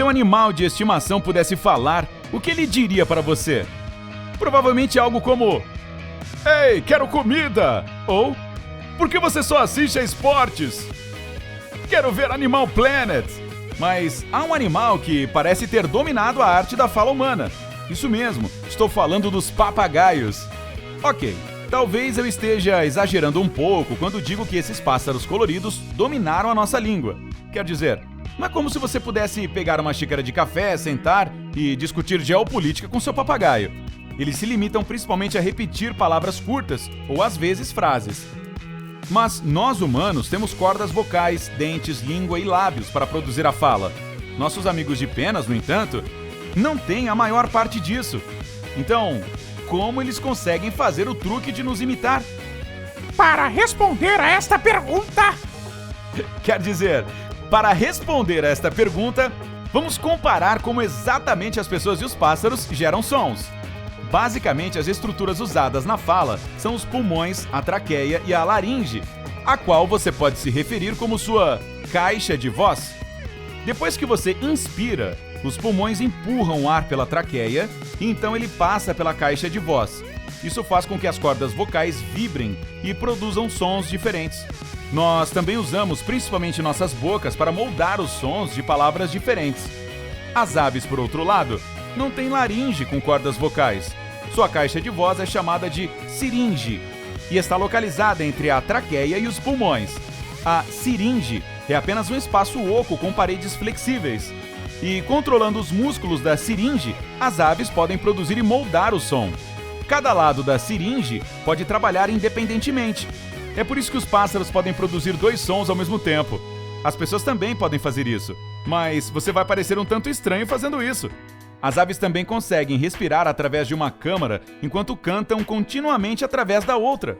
seu animal de estimação pudesse falar, o que ele diria para você? Provavelmente algo como: "Ei, quero comida!" Ou: "Por que você só assiste a esportes?" "Quero ver Animal Planet!" Mas há um animal que parece ter dominado a arte da fala humana. Isso mesmo, estou falando dos papagaios. Ok, talvez eu esteja exagerando um pouco quando digo que esses pássaros coloridos dominaram a nossa língua. Quer dizer, não é como se você pudesse pegar uma xícara de café, sentar e discutir geopolítica com seu papagaio. Eles se limitam principalmente a repetir palavras curtas ou às vezes frases. Mas nós humanos temos cordas vocais, dentes, língua e lábios para produzir a fala. Nossos amigos de penas, no entanto, não têm a maior parte disso. Então, como eles conseguem fazer o truque de nos imitar? Para responder a esta pergunta... Quer dizer, para responder a esta pergunta, vamos comparar como exatamente as pessoas e os pássaros geram sons. Basicamente, as estruturas usadas na fala são os pulmões, a traqueia e a laringe, a qual você pode se referir como sua caixa de voz. Depois que você inspira, os pulmões empurram o ar pela traqueia e então ele passa pela caixa de voz. Isso faz com que as cordas vocais vibrem e produzam sons diferentes. Nós também usamos principalmente nossas bocas para moldar os sons de palavras diferentes. As aves, por outro lado, não têm laringe com cordas vocais. Sua caixa de voz é chamada de siringe e está localizada entre a traqueia e os pulmões. A siringe é apenas um espaço oco com paredes flexíveis. E controlando os músculos da siringe, as aves podem produzir e moldar o som. Cada lado da siringe pode trabalhar independentemente. É por isso que os pássaros podem produzir 2 sons ao mesmo tempo. As pessoas também podem fazer isso, mas você vai parecer um tanto estranho fazendo isso. As aves também conseguem respirar através de uma câmara enquanto cantam continuamente através da outra.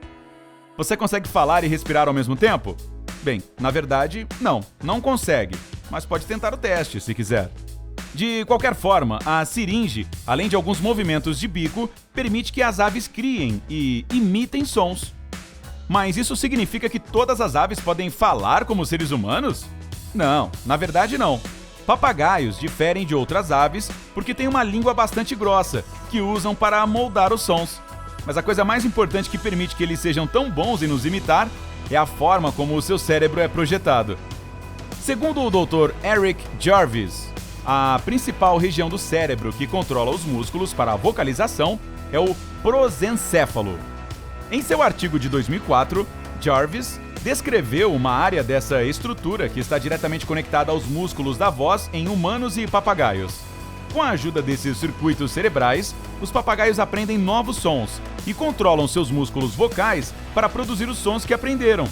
Você consegue falar e respirar ao mesmo tempo? Bem, na verdade, não consegue, mas pode tentar o teste se quiser. De qualquer forma, a siringe, além de alguns movimentos de bico, permite que as aves criem e imitem sons. Mas isso significa que todas as aves podem falar como seres humanos? Não, na verdade não. Papagaios diferem de outras aves porque têm uma língua bastante grossa, que usam para moldar os sons. Mas a coisa mais importante que permite que eles sejam tão bons em nos imitar é a forma como o seu cérebro é projetado. Segundo o Dr. Eric Jarvis, a principal região do cérebro que controla os músculos para a vocalização é o prosencéfalo. Em seu artigo de 2004, Jarvis descreveu uma área dessa estrutura que está diretamente conectada aos músculos da voz em humanos e papagaios. Com a ajuda desses circuitos cerebrais, os papagaios aprendem novos sons e controlam seus músculos vocais para produzir os sons que aprenderam.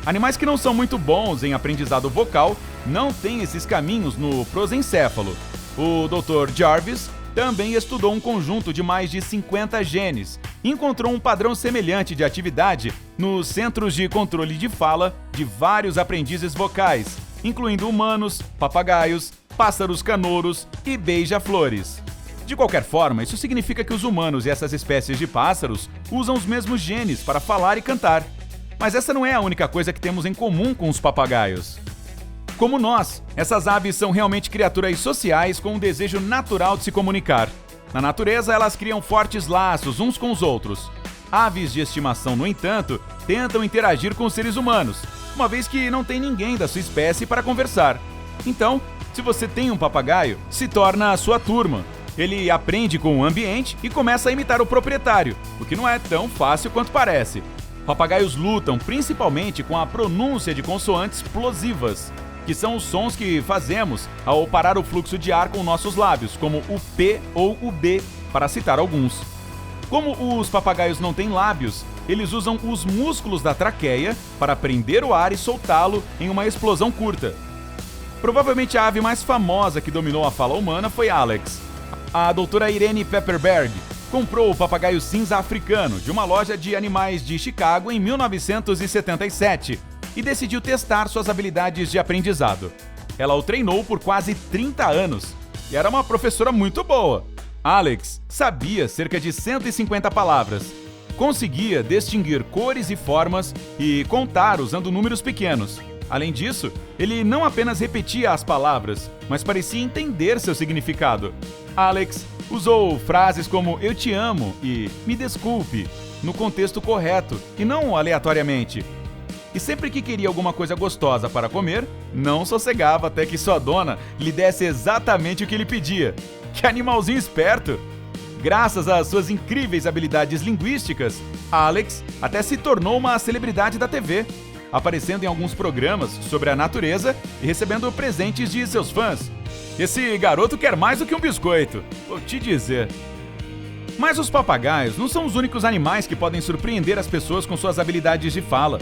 Animais que não são muito bons em aprendizado vocal não têm esses caminhos no prosencéfalo. O Dr. Jarvis também estudou um conjunto de mais de 50 genes e encontrou um padrão semelhante de atividade nos centros de controle de fala de vários aprendizes vocais, incluindo humanos, papagaios, pássaros canouros e beija-flores. De qualquer forma, isso significa que os humanos e essas espécies de pássaros usam os mesmos genes para falar e cantar. Mas essa não é a única coisa que temos em comum com os papagaios. Como nós, essas aves são realmente criaturas sociais com um desejo natural de se comunicar. Na natureza, elas criam fortes laços uns com os outros. Aves de estimação, no entanto, tentam interagir com os seres humanos, uma vez que não tem ninguém da sua espécie para conversar. Então, se você tem um papagaio, se torna a sua turma. Ele aprende com o ambiente e começa a imitar o proprietário, o que não é tão fácil quanto parece. Papagaios lutam principalmente com a pronúncia de consoantes plosivas, que são os sons que fazemos ao parar o fluxo de ar com nossos lábios, como o P ou o B, para citar alguns. Como os papagaios não têm lábios, eles usam os músculos da traqueia para prender o ar e soltá-lo em uma explosão curta. Provavelmente a ave mais famosa que dominou a fala humana foi Alex. A doutora Irene Pepperberg comprou o papagaio cinza africano de uma loja de animais de Chicago em 1977 e decidiu testar suas habilidades de aprendizado. Ela o treinou por quase 30 anos e era uma professora muito boa. Alex sabia cerca de 150 palavras, conseguia distinguir cores e formas e contar usando números pequenos. Além disso, ele não apenas repetia as palavras, mas parecia entender seu significado. Alex usou frases como "eu te amo" e "me desculpe" no contexto correto e não aleatoriamente. E sempre que queria alguma coisa gostosa para comer, não sossegava até que sua dona lhe desse exatamente o que ele pedia. Que animalzinho esperto! Graças às suas incríveis habilidades linguísticas, Alex até se tornou uma celebridade da TV, aparecendo em alguns programas sobre a natureza e recebendo presentes de seus fãs. Esse garoto quer mais do que um biscoito, vou te dizer. Mas os papagaios não são os únicos animais que podem surpreender as pessoas com suas habilidades de fala.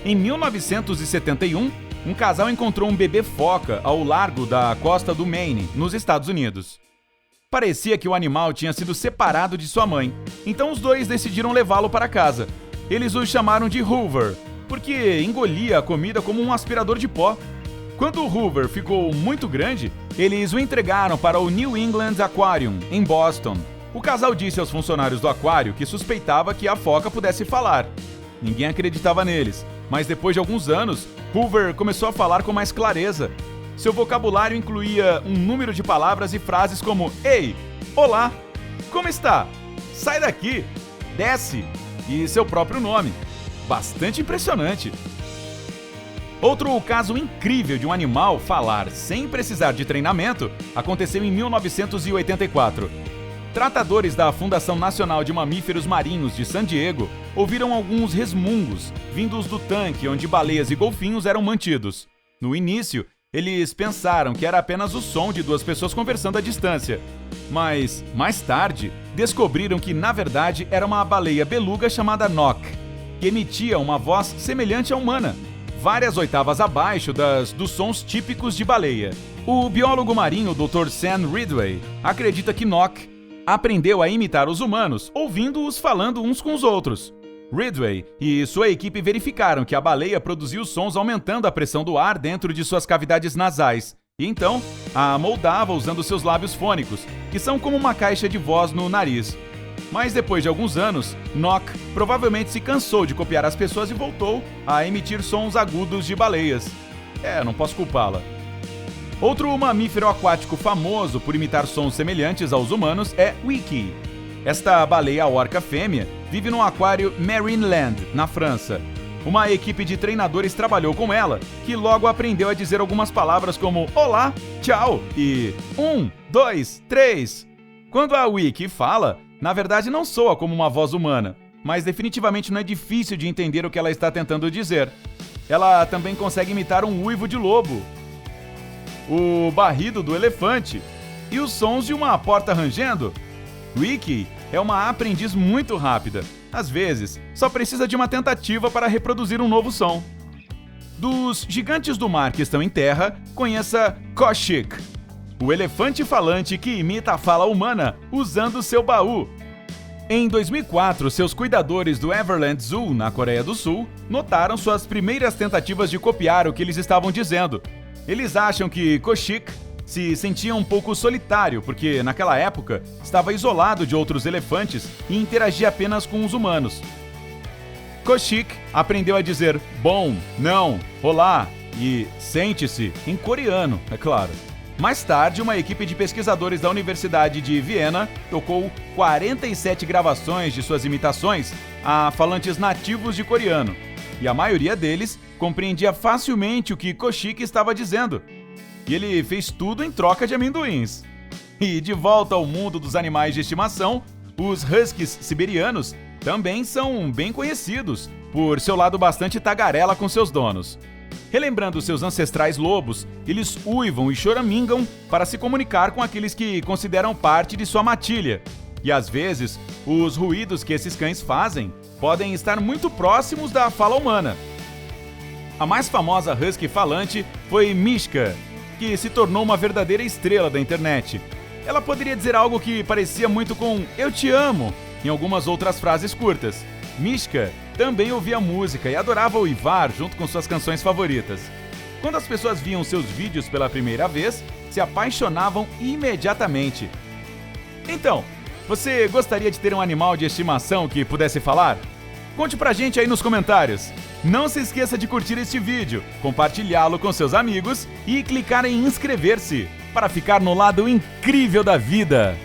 Em 1971, um casal encontrou um bebê foca ao largo da costa do Maine, nos Estados Unidos. Parecia que o animal tinha sido separado de sua mãe, então os dois decidiram levá-lo para casa. Eles o chamaram de Hoover, porque engolia a comida como um aspirador de pó. Quando o Hoover ficou muito grande, eles o entregaram para o New England Aquarium, em Boston. O casal disse aos funcionários do aquário que suspeitava que a foca pudesse falar. Ninguém acreditava neles, mas depois de alguns anos, Hoover começou a falar com mais clareza. Seu vocabulário incluía um número de palavras e frases como "Ei, olá, como está? Sai daqui, desce" e seu próprio nome. Bastante impressionante. Outro caso incrível de um animal falar sem precisar de treinamento aconteceu em 1984. Tratadores da Fundação Nacional de Mamíferos Marinhos de San Diego ouviram alguns resmungos vindos do tanque onde baleias e golfinhos eram mantidos. No início, eles pensaram que era apenas o som de duas pessoas conversando à distância. Mas, mais tarde, descobriram que, na verdade, era uma baleia beluga chamada Nock, que emitia uma voz semelhante à humana, várias oitavas abaixo dos sons típicos de baleia. O biólogo marinho Dr. Sam Ridway acredita que Nock aprendeu a imitar os humanos, ouvindo-os falando uns com os outros. Ridway e sua equipe verificaram que a baleia produzia os sons aumentando a pressão do ar dentro de suas cavidades nasais, e então a moldava usando seus lábios fônicos, que são como uma caixa de voz no nariz. Mas depois de alguns anos, Nock provavelmente se cansou de copiar as pessoas e voltou a emitir sons agudos de baleias. Não posso culpá-la. Outro mamífero aquático famoso por imitar sons semelhantes aos humanos é Wiki. Esta baleia orca fêmea vive no aquário Marineland, na França. Uma equipe de treinadores trabalhou com ela, que logo aprendeu a dizer algumas palavras como olá, tchau e 1, 2, 3. Quando a Wiki fala, na verdade não soa como uma voz humana, mas definitivamente não é difícil de entender o que ela está tentando dizer. Ela também consegue imitar um uivo de lobo, o barrido do elefante e os sons de uma porta rangendo. Wiki é uma aprendiz muito rápida. Às vezes, só precisa de uma tentativa para reproduzir um novo som. Dos gigantes do mar que estão em terra, conheça Koshik, o elefante falante que imita a fala humana usando seu baú. Em 2004, seus cuidadores do Everland Zoo, na Coreia do Sul, notaram suas primeiras tentativas de copiar o que eles estavam dizendo. Eles acham que Koshik se sentia um pouco solitário, porque naquela época estava isolado de outros elefantes e interagia apenas com os humanos. Koshik aprendeu a dizer bom, não, olá e sente-se em coreano, é claro. Mais tarde, uma equipe de pesquisadores da Universidade de Viena tocou 47 gravações de suas imitações a falantes nativos de coreano, e a maioria deles compreendia facilmente o que Koshik estava dizendo. E ele fez tudo em troca de amendoins. E de volta ao mundo dos animais de estimação, os huskies siberianos também são bem conhecidos por seu lado bastante tagarela com seus donos. Relembrando seus ancestrais lobos, eles uivam e choramingam para se comunicar com aqueles que consideram parte de sua matilha. E às vezes, os ruídos que esses cães fazem podem estar muito próximos da fala humana. A mais famosa husky falante foi Mishka, que se tornou uma verdadeira estrela da internet. Ela poderia dizer algo que parecia muito com "eu te amo" em algumas outras frases curtas. Mishka também ouvia música e adorava uivar junto com suas canções favoritas. Quando as pessoas viam seus vídeos pela primeira vez, se apaixonavam imediatamente. Então, você gostaria de ter um animal de estimação que pudesse falar? Conte pra gente aí nos comentários. Não se esqueça de curtir este vídeo, compartilhá-lo com seus amigos e clicar em inscrever-se para ficar no lado incrível da vida.